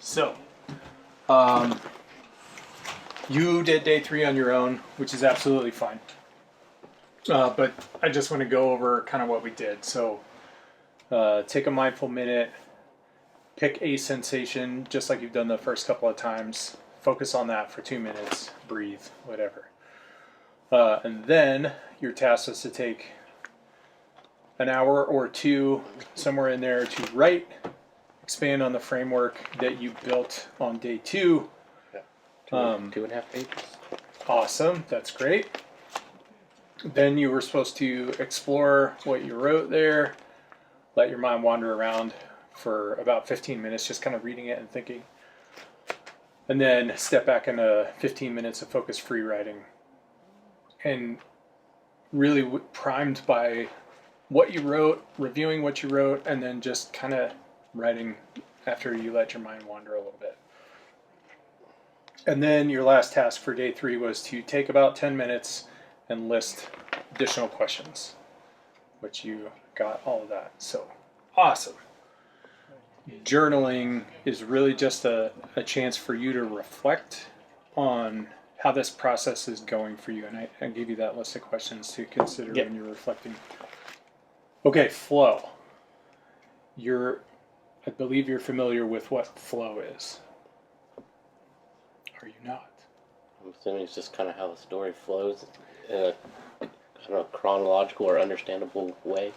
So, you did day 3 on your own, which is absolutely fine. But I just want to go over kind of what we did. So, take a mindful minute, pick a sensation, just like you've done the first couple of times. Focus on that for 2 minutes, breathe, whatever. And then your task is to take an hour or two, somewhere in there, to write, expand on the framework that you built on day 2. Yeah. 2.5 pages. Awesome, that's great. Then you were supposed to explore what you wrote there, let your mind wander around for about 15 minutes, just kind of reading it and thinking. And then step back into 15 minutes of focus-free writing. And really primed by what you wrote, reviewing what you wrote, and then just kind of writing after you let your mind wander a little bit. And then your last task for day 3 was to take about 10 minutes and list additional questions, which you got all of that. So, awesome. Journaling is really just a chance for you to reflect on how this process is going for you. And I gave you that list of questions to consider when you're reflecting. Okay, flow. I believe you're familiar with what flow is. Are you not? I'm assuming it's just kind of how the story flows in a, I don't know, chronological or understandable way.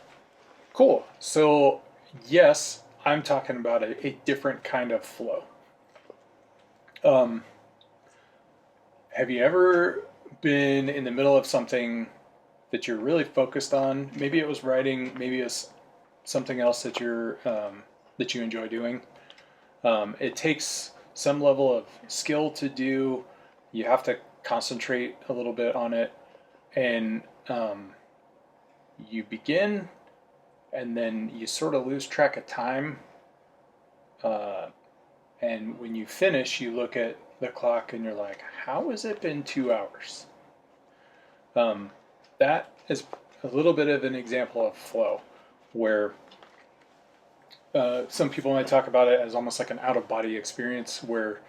Cool. So, yes, I'm talking about a different kind of flow. Have you ever been in the middle of something that you're really focused on? Maybe it was writing, maybe it's something else that you enjoy doing. It takes some level of skill to do. You have to concentrate a little bit on it, and you begin, and then you sort of lose track of time. And when you finish, you look at the clock and you're like, how has it been 2 hours? That is a little bit of an example of flow, where some people might talk about it as almost like an out-of-body experience, where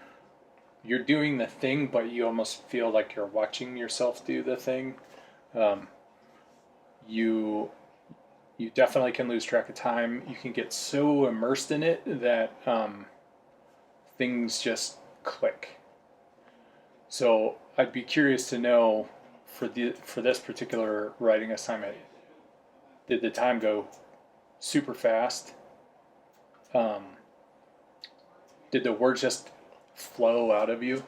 you're doing the thing, but you almost feel like you're watching yourself do the thing. You definitely can lose track of time. You can get so immersed in it that things just click. So I'd be curious to know, for this particular writing assignment, did the time go super fast? Did the words just flow out of you?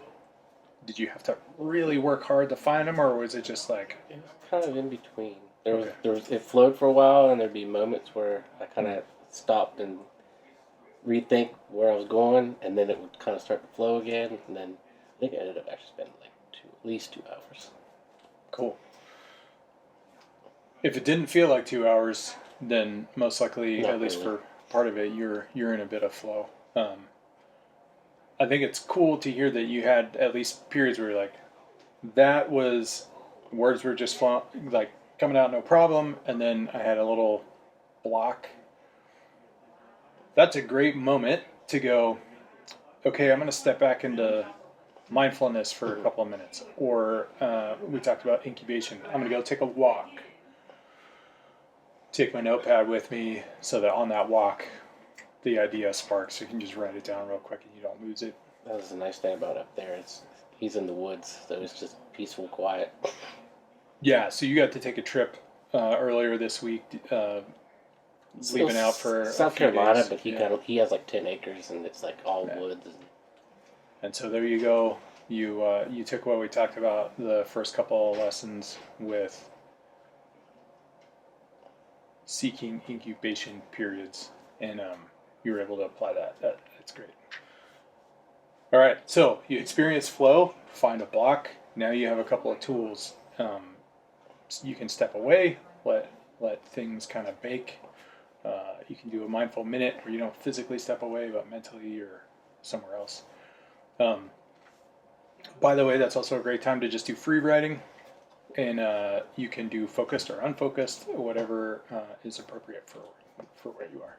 Did you have to really work hard to find them, or was it just like... It was kind of in between. It flowed for a while, and there'd be moments where I kind of stopped and rethink where I was going, and then it would kind of start to flow again, and then I think I ended up actually spending like at least 2 hours. Cool. If it didn't feel like 2 hours, then most likely, Not at least really. for part of it, you're in a bit of flow. I think it's cool to hear that you had at least periods where you're like, that was, words were just like coming out no problem, and then I had a little block. That's a great moment to go, okay, I'm going to step back into mindfulness for a couple of minutes. Or we talked about incubation. I'm going to go take a walk. Take my notepad with me so that on that walk, the idea sparks. You can just write it down real quick and you don't lose it. That was the nice thing about up there. He's in the woods, so it's just peaceful, quiet. Yeah, so you got to take a trip earlier this week, leaving out for South a few Carolina, days. but Yeah. he has like 10 acres, and it's like all woods. And so there you go. You took what we talked about the first couple of lessons with seeking incubation periods, and you were able to apply that. That's great. All right, so you experience flow, find a block. Now you have a couple of tools. You can step away, let things kind of bake. You can do a mindful minute where you don't physically step away, but mentally or somewhere else. By the way, that's also a great time to just do free writing, and you can do focused or unfocused, whatever is appropriate for where you are.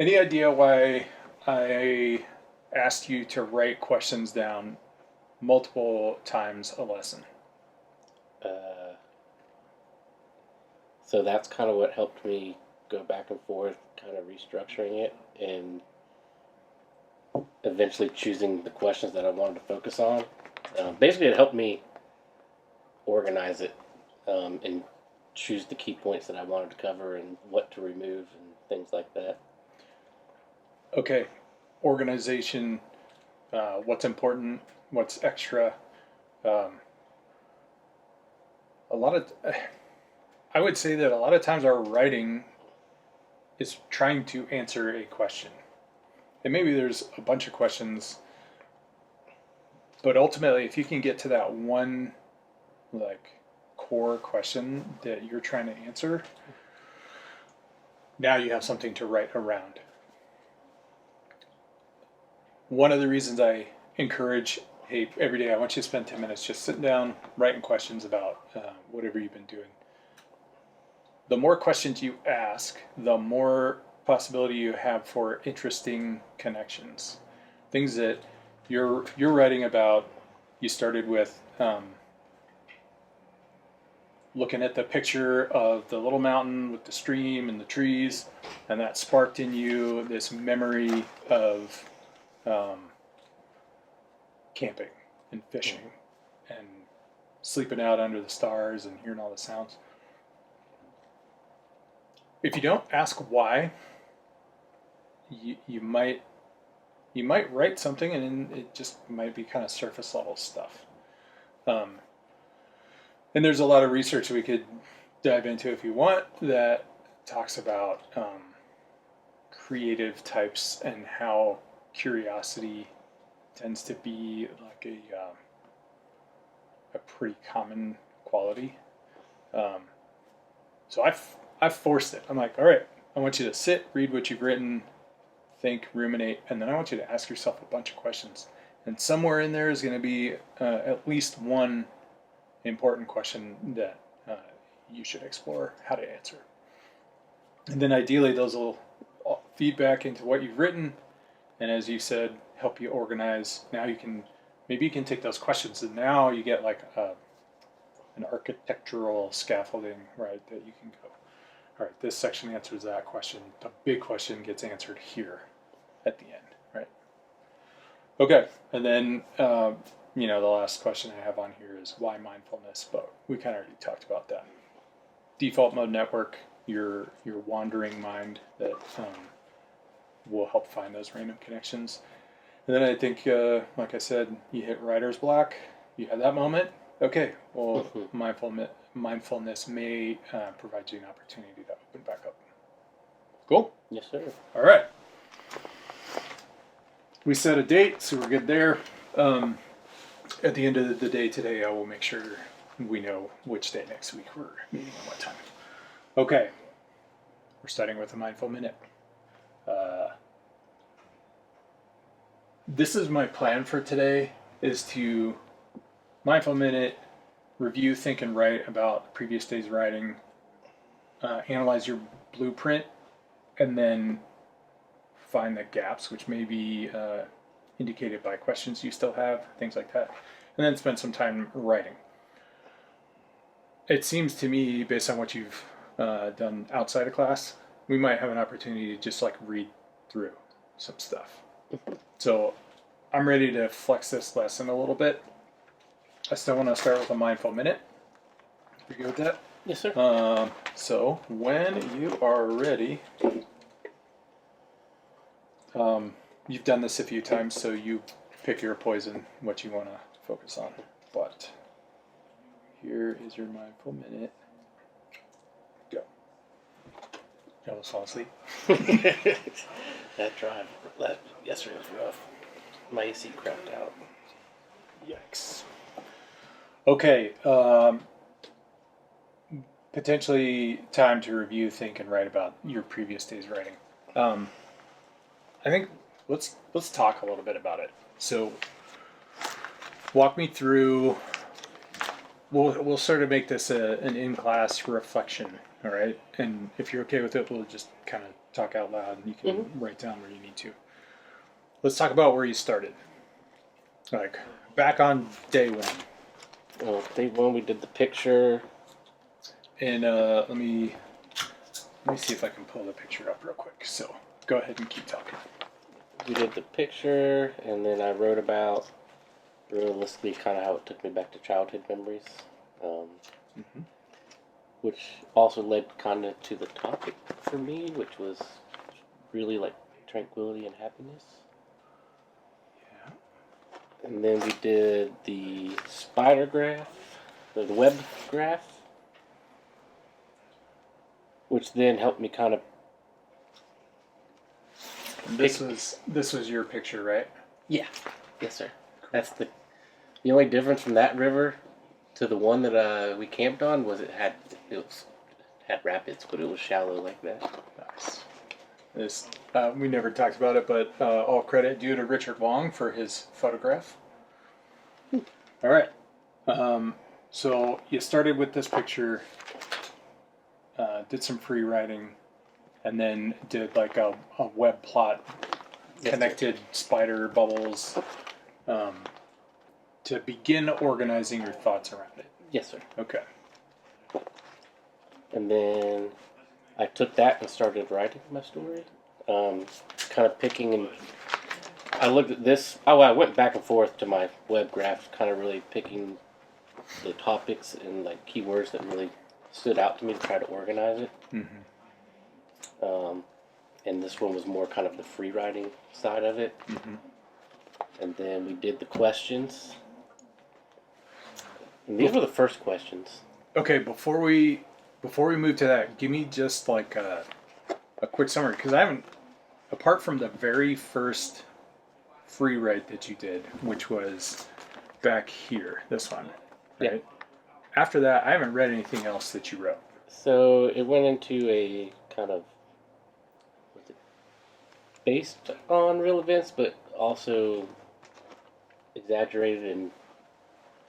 Any idea why I asked you to write questions down multiple times a lesson? Uh, so that's kind of what helped me go back and forth, kind of restructuring it and eventually choosing the questions that I wanted to focus on. Basically, it helped me organize it and choose the key points that I wanted to cover and what to remove and things like that. Okay, organization, what's important, what's extra. Um, a lot of, I would say that a lot of times our writing is trying to answer a question. And maybe there's a bunch of questions, but ultimately, if you can get to that one, like, core question that you're trying to answer, now you have something to write around. One of the reasons I encourage, hey, every day I want you to spend 10 minutes just sitting down, writing questions about whatever you've been doing. The more questions you ask, the more possibility you have for interesting connections. Things that you're writing about. You started with looking at the picture of the little mountain with the stream and the trees, and that sparked in you this memory of camping and fishing and sleeping out under the stars and hearing all the sounds. If you don't ask why, you might write something and it just might be kind of surface level stuff. And there's a lot of research we could dive into if you want that talks about creative types and how curiosity tends to be like a pretty common quality. So I've forced it. I'm like, all right, I want you to sit, read what you've written, think, ruminate, and then I want you to ask yourself a bunch of questions. And somewhere in there is going to be at least one important question that you should explore how to answer. And then ideally, those will feed back into what you've written, and as you said, help you organize. Now you can take those questions, and now you get like an architectural scaffolding, right? That you can go, all right, this section answers that question. The big question gets answered here at the end, right? Okay, and then the last question I have on here is why mindfulness, but we kind of already talked about that. Default mode network, your wandering mind that will help find those random connections. And then I think, like I said, you hit writer's block. You have that moment. Okay, well, mindfulness may provide you an opportunity to open back up. Cool? Yes, sir. All right. We set a date, so we're good there. At the end of the day today, I will make sure we know which day next week we're meeting and what time. Okay. We're starting with a mindful minute. This is my plan for today, is to mindful minute, review, think, and write about the previous day's writing, analyze your blueprint, and then find the gaps, which may be indicated by questions you still have, things like that, and then spend some time writing. It seems to me, based on what you've done outside of class, we might have an opportunity to just like read through some stuff. So I'm ready to flex this lesson a little bit. I still want to start with a mindful minute. You good with that? Yes, sir. So when you are ready, you've done this a few times, so you pick your poison, what you want to focus on. But here is your mindful minute. Go. You almost fall asleep. That drive yesterday was rough. My AC crapped out. Yikes. Okay. Potentially time to review, think, and write about your previous day's writing. I think let's talk a little bit about it. So, walk me through. We'll sort of make this an in-class reflection, all right? And if you're okay with it, we'll just kind of talk out loud and you can write down where you need to. Let's talk about where you started. Like back on day one. Well, day one we did the picture. And let me see if I can pull the picture up real quick. So go ahead and keep talking. We did the picture, and then I wrote about realistically kind of how it took me back to childhood memories, which also led kind of to the topic for me, which was really like tranquility and happiness. Yeah. And then we did the spider graph, or the web graph, which then helped me kind of. This was your picture, right? Yeah. Yes, sir. That's the only difference from that river to the one that we camped on was it had rapids, but it was shallow like that. Nice. This we never talked about it, but all credit due to Richard Wong for his photograph. All right. So you started with this picture, did some free writing, and then did like a web plot, connected spider bubbles, to begin organizing your thoughts around it. Yes, sir. Okay. And then I took that and started writing my story, kind of picking and I looked at this. Oh, I went back and forth to my web graph, kind of really picking the topics and like keywords that really stood out to me to try to organize it. And this one was more kind of the free writing side of it. And then we did the questions. And these were the first questions. Okay, before we move to that, give me just like a quick summary, because I haven't, apart from the very first free write that you did, which was back here, this one, right? Yeah. After that, I haven't read anything else that you wrote. So it went into a kind of, was it based on real events, but also exaggerated in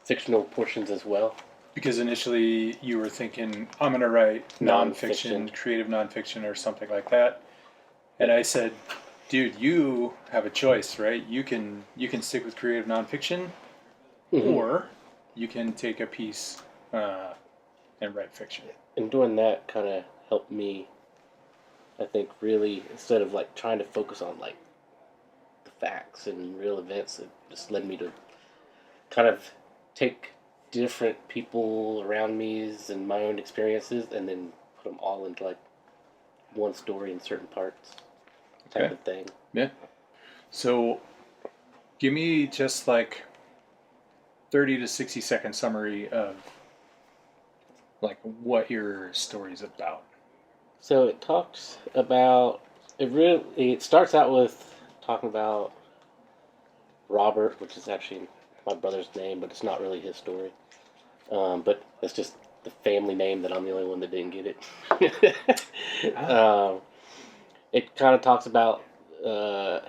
fictional portions as well. Because initially you were thinking, I'm going to write nonfiction, creative nonfiction or something like that. And I said, dude, you have a choice, right? You can stick with creative nonfiction, or you can take a piece and write fiction. And doing that kind of helped me, I think, really, instead of like trying to focus on like the facts and real events, it just led me to kind of take different people around me and my own experiences and then put them all into like one story in certain parts type of thing. Yeah. So give me just like 30 to 60 second summary of like what your story's about. So it talks about, it starts out with talking about Robert, which is actually my brother's name, but it's not really his story. But it's just the family name that I'm the only one that didn't get it. It kind of talks about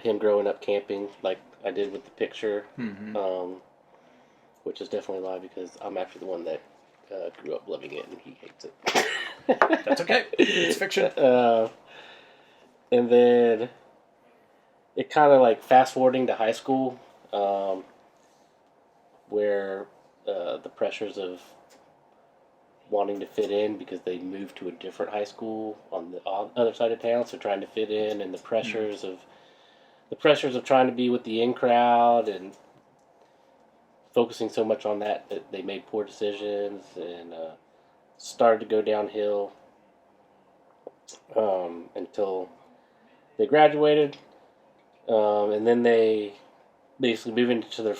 him growing up camping, like I did with the picture, which is definitely a lie because I'm actually the one that grew up loving it and he hates it. That's okay. It's fiction. And then it kind of like fast forwarding to high school, where the pressures of wanting to fit in because they moved to a different high school on the other side of town, so trying to fit in, and the pressures of trying to be with the in crowd and focusing so much on that they made poor decisions and started to go downhill until they graduated, and then they basically moved into their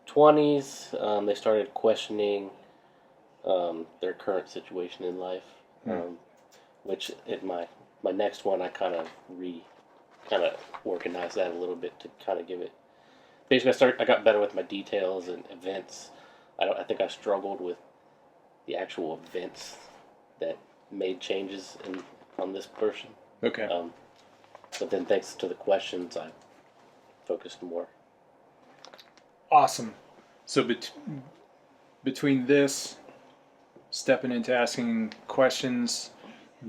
20s. They started questioning their current situation in life, which in my next one I kind of organized that a little bit to kind of give it. Basically, I got better with my details and events. I think I struggled with the actual events that made changes on this person. Okay. But then thanks to the questions, I focused more. Awesome. So between this, stepping into asking questions,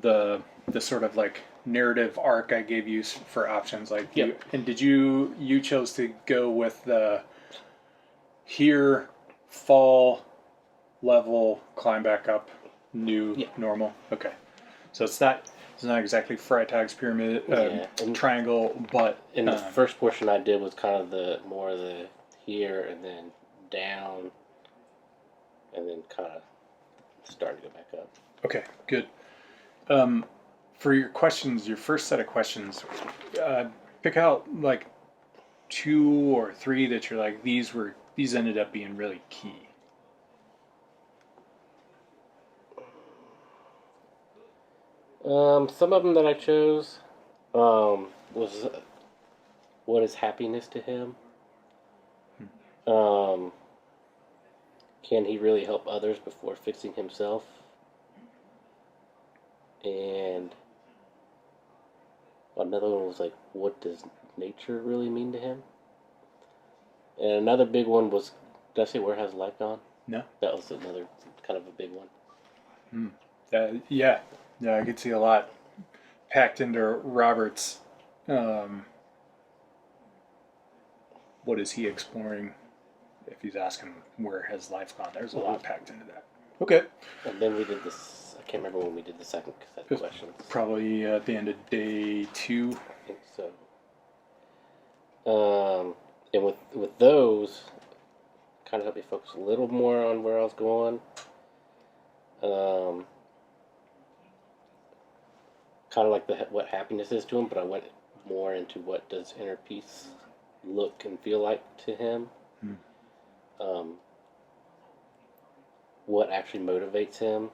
the sort of like narrative arc I gave you for options. Like, Yep. did you chose to go with the here, fall, level, climb back up, new, normal? Okay. So it's not exactly Freytag's pyramid, triangle, but in the first portion I did was kind of the here and then down, and then kind of starting to go back up. Okay, good. For your questions, your first set of questions, pick out like 2 or 3 that you're like, these ended up being really key. Some of them that I chose was what is happiness to him? Can he really help others before fixing himself? And another one was like, what does nature really mean to him? And another big one was, did I say where has life gone? No. That was another kind of a big one. Yeah, I could see a lot packed into Robert's. What is he exploring? If he's asking where has life gone, there's a lot packed into that. Okay. And then we did this. I can't remember when we did the second set of questions. Probably at the end of day 2. I think so. And with those, kind of helped me focus a little more on where I was going. Kind of like what happiness is to him, but I went more into what does inner peace look and feel like to him. What actually motivates him.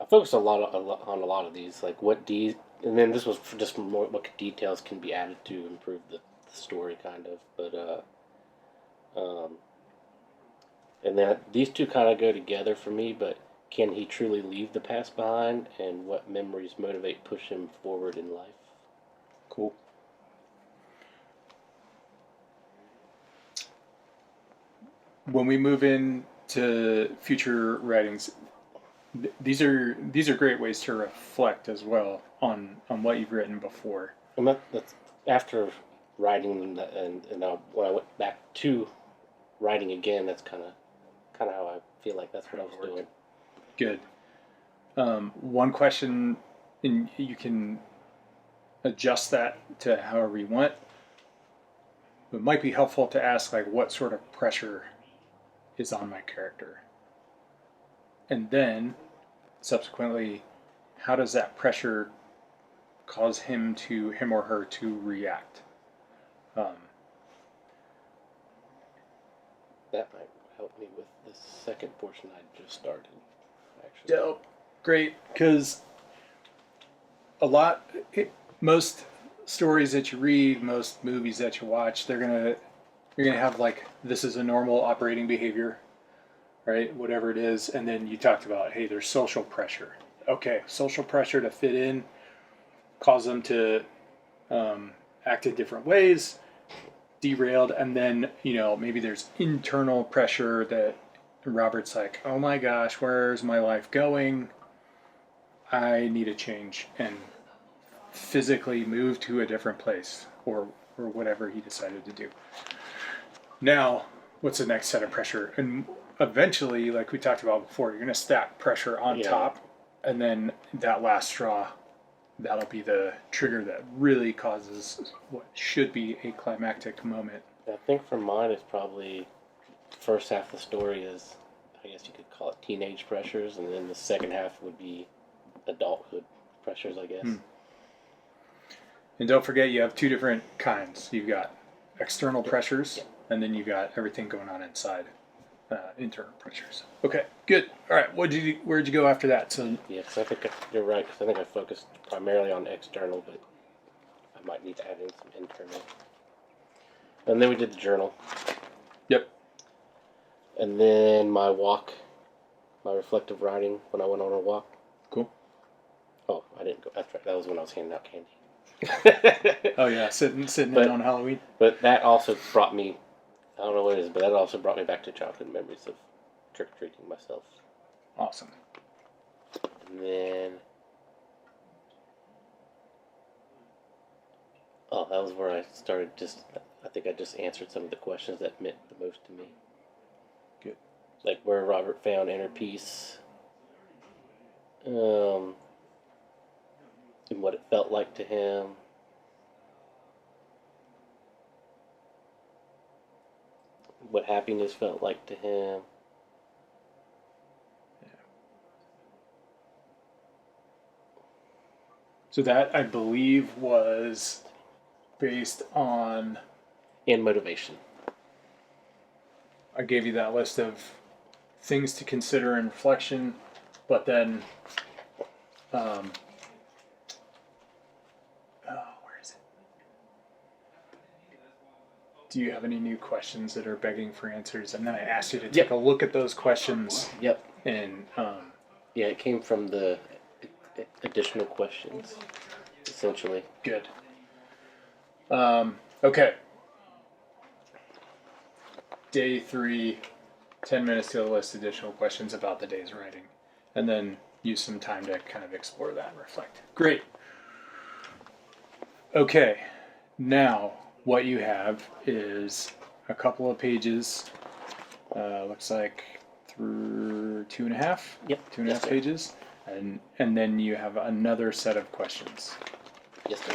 I focused on a lot of these, like and then this was just more what details can be added to improve the story, kind of. But and then these two kind of go together for me. But can he truly leave the past behind, and what memories push him forward in life? Cool. When we move into future writings, these are great ways to reflect as well on what you've written before. And that's after writing and when I went back to writing again, that's kind of how I feel like that's what I was doing. Good. One question, and you can adjust that to however you want. It might be helpful to ask, like, what sort of pressure is on my character? And then, subsequently, how does that pressure cause him or her to react? That might help me with the second portion I just started, actually. Dope. Great, because most stories that you read, most movies that you watch, you're gonna have like, this is a normal operating behavior, right? Whatever it is, and then you talked about, hey, there's social pressure. Okay, social pressure to fit in, cause them to act in different ways, derailed, and then maybe there's internal pressure that Robert's like, oh my gosh, where's my life going? I need a change and physically move to a different place, or whatever he decided to do. Now, what's the next set of pressure? And eventually, like we talked about before, you're going to stack pressure on top, and then that last straw, that'll be the trigger that really causes what should be a climactic moment. I think for mine, it's probably the first half of the story is, I guess you could call it teenage pressures, and then the second half would be adulthood pressures, I guess. And don't forget, you have 2 different kinds. You've got external pressures, and then you've got everything going on inside, internal pressures. Okay, good. All right, where'd you go after that? So yes, I think you're right, because I think I focused primarily on external, but I might need to add in some internal. And then we did the journal. Yep. And then my reflective writing when I went on a walk. Cool. Oh, I didn't go. That's right. That was when I was handing out candy. Oh yeah, sitting in on Halloween. But that also brought me, I don't know what it is, but that also brought me back to childhood memories of trick-or-treating myself. Awesome. And And then, oh, that was where I started I think I just answered some of the questions that meant the most to me. Good. Like where Robert found inner peace, and what it felt like to him. What happiness felt like to him. So that, I believe, was based on... And motivation. I gave you that list of things to consider in reflection, but then... where is it? Do you have any new questions that are begging for answers? And then I asked you to take a look at those questions. Yep. And... yeah, it came from the additional questions, essentially. Good. Okay. Day 3, 10 minutes to list additional questions about the day's writing. And then use some time to kind of explore that and reflect. Great. Okay. Now, what you have is a couple of pages. Looks like through 2.5. Yep. 2.5 pages. And then you have another set of questions. Yes, sir.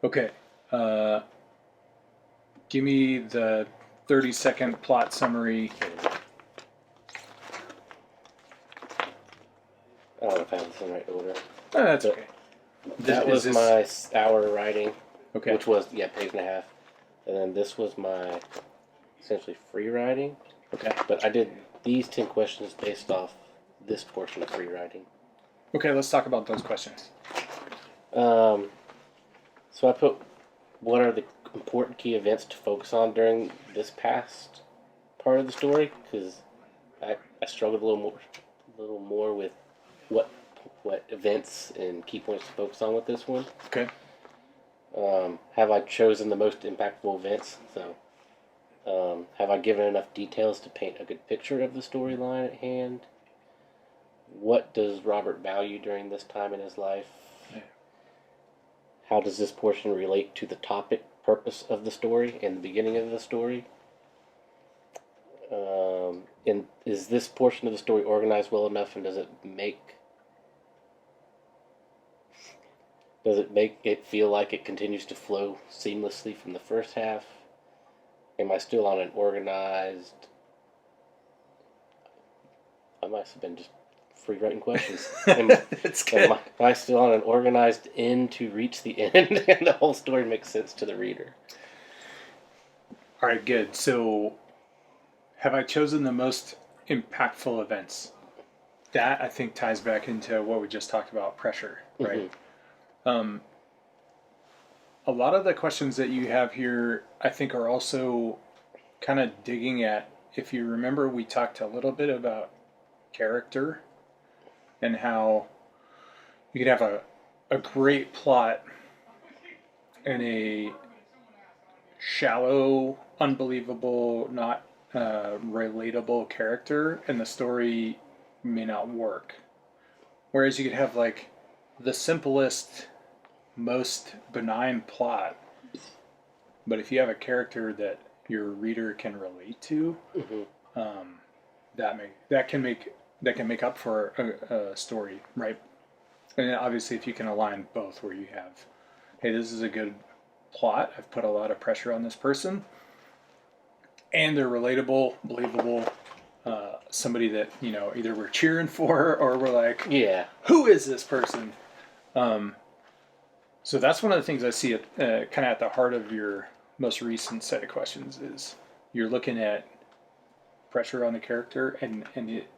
Okay. Give me the 30-second plot summary. I don't know if I have this in the right order. Oh, that's okay. That was my hour writing, Okay. which was, page and a half. And then this was my essentially free writing. Okay. But I did these 10 questions based off this portion of free writing. Okay, let's talk about those questions. So I put, what are the important key events to focus on during this past part of the story? Because I struggled a little more with what events and key points to focus on with this one. Okay. Have I chosen the most impactful events? So, have I given enough details to paint a good picture of the storyline at hand? What does Robert value during this time in his life? Yeah. How does this portion relate to the topic, purpose of the story, and the beginning of the story? And is this portion of the story organized well enough, and does it make it feel like it continues to flow seamlessly from the first half? Am I still on an organized... I must have been just free writing questions. That's good. Am I still on an organized end to reach the end and the whole story makes sense to the reader? All right, good. So, have I chosen the most impactful events? That, I think, ties back into what we just talked about, pressure, right? Mm-hmm. A lot of the questions that you have here, I think, are also kind of digging at, if you remember, we talked a little bit about character and how you could have a great plot and a shallow, unbelievable, not relatable character, and the story may not work. Whereas you could have like the simplest, most benign plot, but if you have a character that your reader can relate to, that can make up for a story, right? And obviously, if you can align both, where you have, hey, this is a good plot. I've put a lot of pressure on this person, and they're relatable, believable. Somebody that either we're cheering for or we're like, who is this person? So that's one of the things I see kind of at the heart of your most recent set of questions is you're looking at pressure on the character, and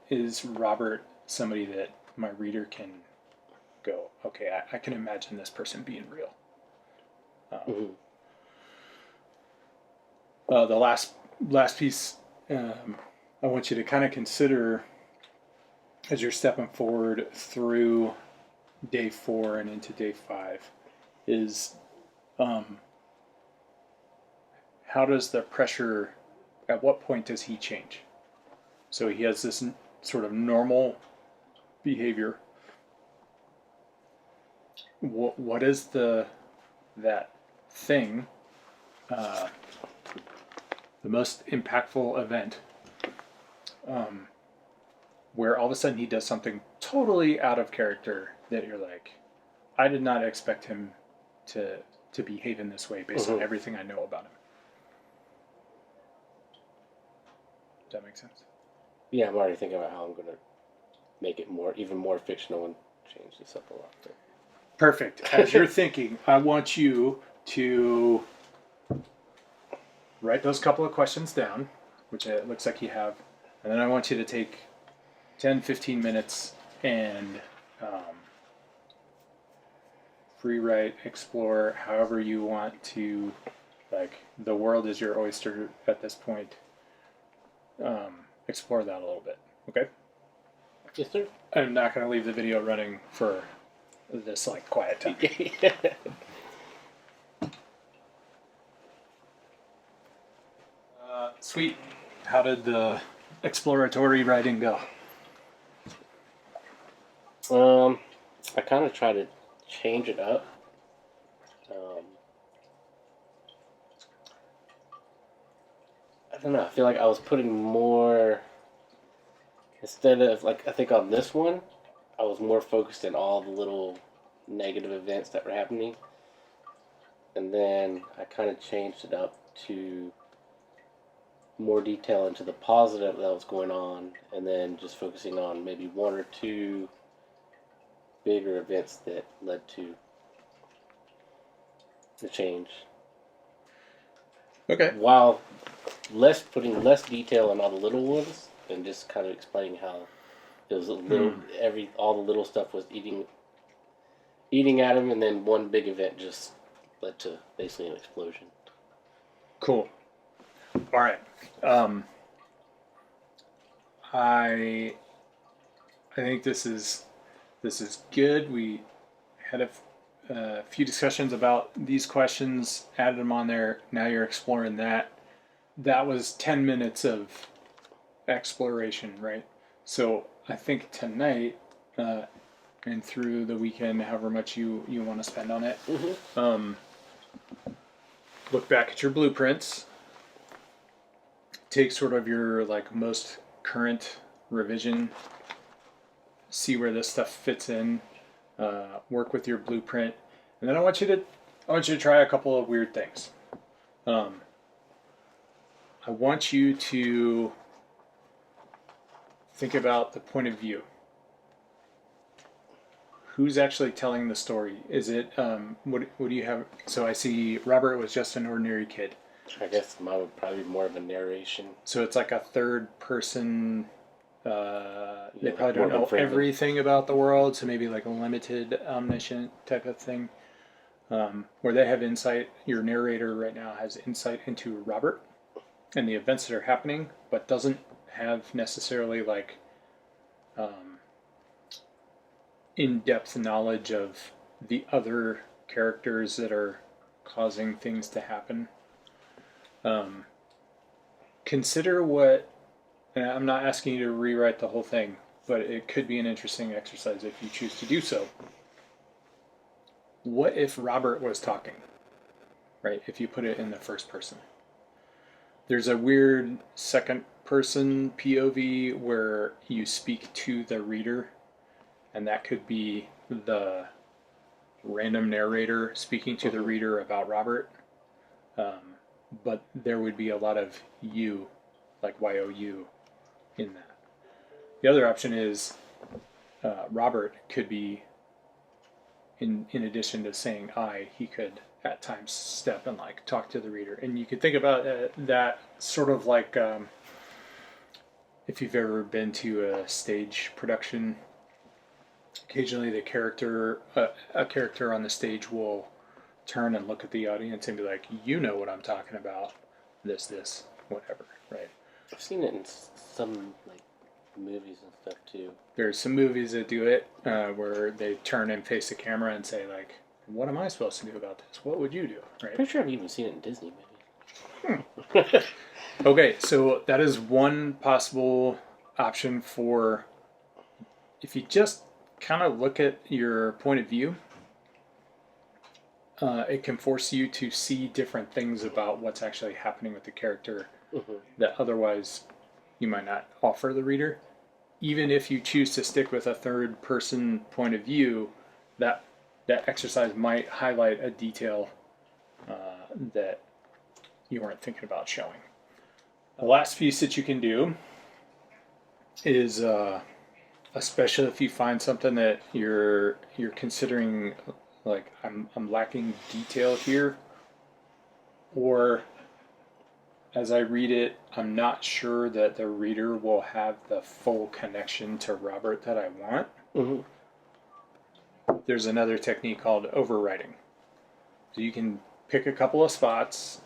is Robert somebody that my reader can go, okay, I can imagine this person being real. The last piece I want you to kind of consider as you're stepping forward through day 4 and into day 5 is how does the pressure, at what point does he change? So he has this sort of normal behavior. What is that thing, the most impactful event, where all of a sudden he does something totally out of character that you're like, I did not expect him to behave in this way based on everything I know about him. Does that make sense? Yeah, I'm already thinking about how I'm going to make it even more fictional and change this up a lot. But... Perfect. As you're thinking, I want you to write those couple of questions down, which it looks like you have, and then I want you to take 10, 15 minutes and free write, explore, however you want to, like, the world is your oyster at this point. Explore that a little bit, okay? Yes, sir. I'm not going to leave the video running for this, like, quiet time. Sweet. How did the exploratory writing go? I kind of try to change it up. I don't know. I feel like I was putting more, instead of, like, I think on this one, I was more focused in all the little negative events that were happening. And then I kind of changed it up to more detail into the positive that was going on, and then just focusing on maybe one or two bigger events that led to the change. Okay. While putting less detail on all the little ones, and just kind of explaining how it was a little all the little stuff was eating at him, and then one big event just led to basically an explosion. Cool. All right. I think this is good. We had a few discussions about these questions, added them on there. Now you're exploring that. That was 10 minutes of exploration, right? So I think tonight and through the weekend, however much you want to spend on it, look back at your blueprints. Take sort of your, like, most current revision, see where this stuff fits in, work with your blueprint, and then I want you to try a couple of weird things. I want you to think about the point of view. Who's actually telling the story? Is it what do you have? So I see Robert was just an ordinary kid. I guess mine would probably be more of a narration. So it's like a third person. They probably more don't know friendly. everything about the world, so maybe like a limited, omniscient type of thing, where they have insight. Your narrator right now has insight into Robert and the events that are happening, but doesn't have necessarily, like, in-depth knowledge of the other characters that are causing things to happen. Consider what, and I'm not asking you to rewrite the whole thing, but it could be an interesting exercise if you choose to do so. What if Robert was talking, right? If you put it in the first person. There's a weird second person POV where you speak to the reader, and that could be the random narrator speaking to the reader about Robert. But there would be a lot of you, like YOU, in that. The other option is Robert could be, in addition to saying I, he could at times step and, like, talk to the reader. And you could think about that sort of like if you've ever been to a stage production, occasionally the character, a character on the stage will turn and look at the audience and be like, you know what I'm talking about, this, whatever, right? I've seen it in some, like, movies and stuff too. There's some movies that do it where they turn and face the camera and say, like, what am I supposed to do about this? What would you do, right? Pretty sure I've even seen it in Disney movies. Okay, so that is one possible option for if you just kind of look at your point of view, it can force you to see different things about what's actually happening with the character that otherwise you might not offer the reader. Even if you choose to stick with a third person point of view, that exercise might highlight a detail that you weren't thinking about showing. The last piece that you can do is, especially if you find something that you're considering, like I'm lacking detail here, or as I read it, I'm not sure that the reader will have the full connection to Robert that I want. There's another technique called overwriting. So you can pick a couple of spots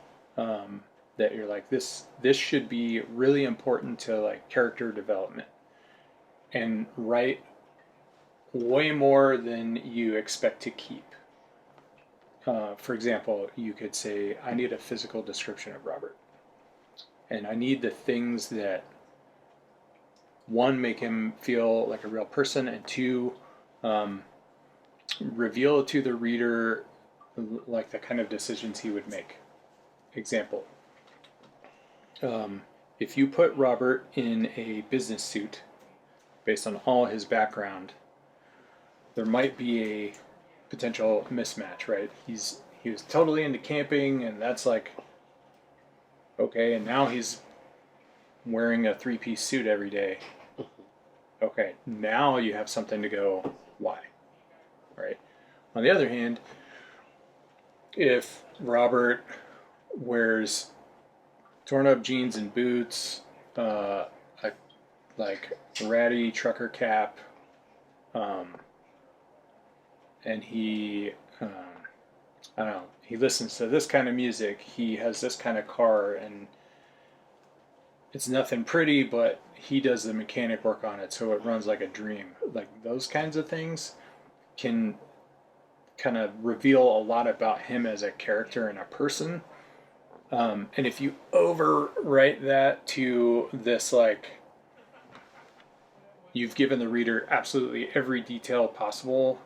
that you're like, this should be really important to like character development, and write way more than you expect to keep. For example, you could say, I need a physical description of Robert. And I need the things that, one, make him feel like a real person, and two, reveal to the reader like the kind of decisions he would make. Example, if you put Robert in a business suit based on all his background, there might be a potential mismatch, right? He was totally into camping, and that's like, okay, and now he's wearing a 3-piece suit every day. Okay, now you have something to go, why? Right? On the other hand, if Robert wears torn up jeans and boots, a like ratty trucker cap, and he, I don't know, he listens to this kind of music, he has this kind of car, and it's nothing pretty, but he does the mechanic work on it, so it runs like a dream. Like those kinds of things can kind of reveal a lot about him as a character and a person. And if you overwrite that to this, like, you've given the reader absolutely every detail possible,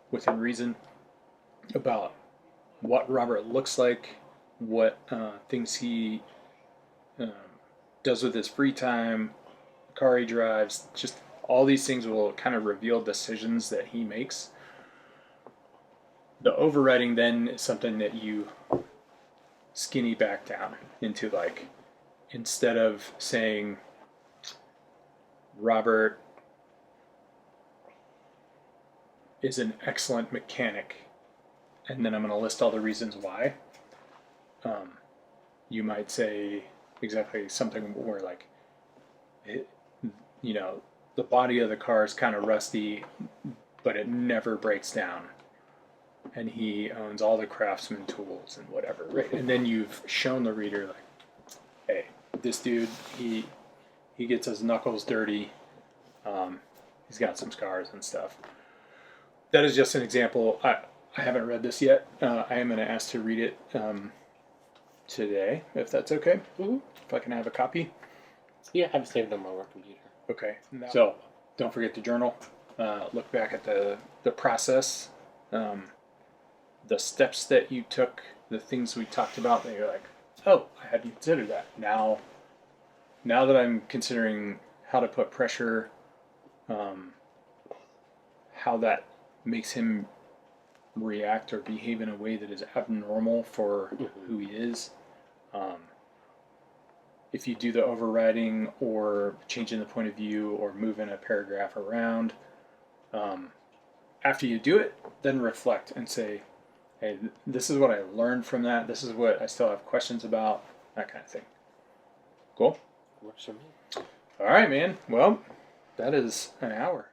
within reason, about what Robert looks like, what things he does with his free time, the car he drives, just all these things will kind of reveal decisions that he makes. The overwriting then is something that you skinny back down into, like, instead of saying Robert is an excellent mechanic, and then I'm going to list all the reasons why, you might say exactly something where, like, the body of the car is kind of rusty, but it never breaks down, and he owns all the craftsman tools and whatever, right? And then you've shown the reader, like, hey, this dude, he gets his knuckles dirty, he's got some scars and stuff. That is just an example. I haven't read this yet. I am going to ask to read it today, if that's okay. If I can have a copy. Yeah, I have it saved on my work computer. Okay. So don't forget to journal. Look back at the process, the steps that you took, the things we talked about that you're like, oh, I hadn't considered that. Now that I'm considering how to put pressure, how that makes him react or behave in a way that is abnormal for who he is. If you do the overriding or changing the point of view or moving a paragraph around, after you do it, then reflect and say, hey, this is what I learned from that. This is what I still have questions about, that kind of thing. Cool? Works for me. All right, man. Well, that is an hour.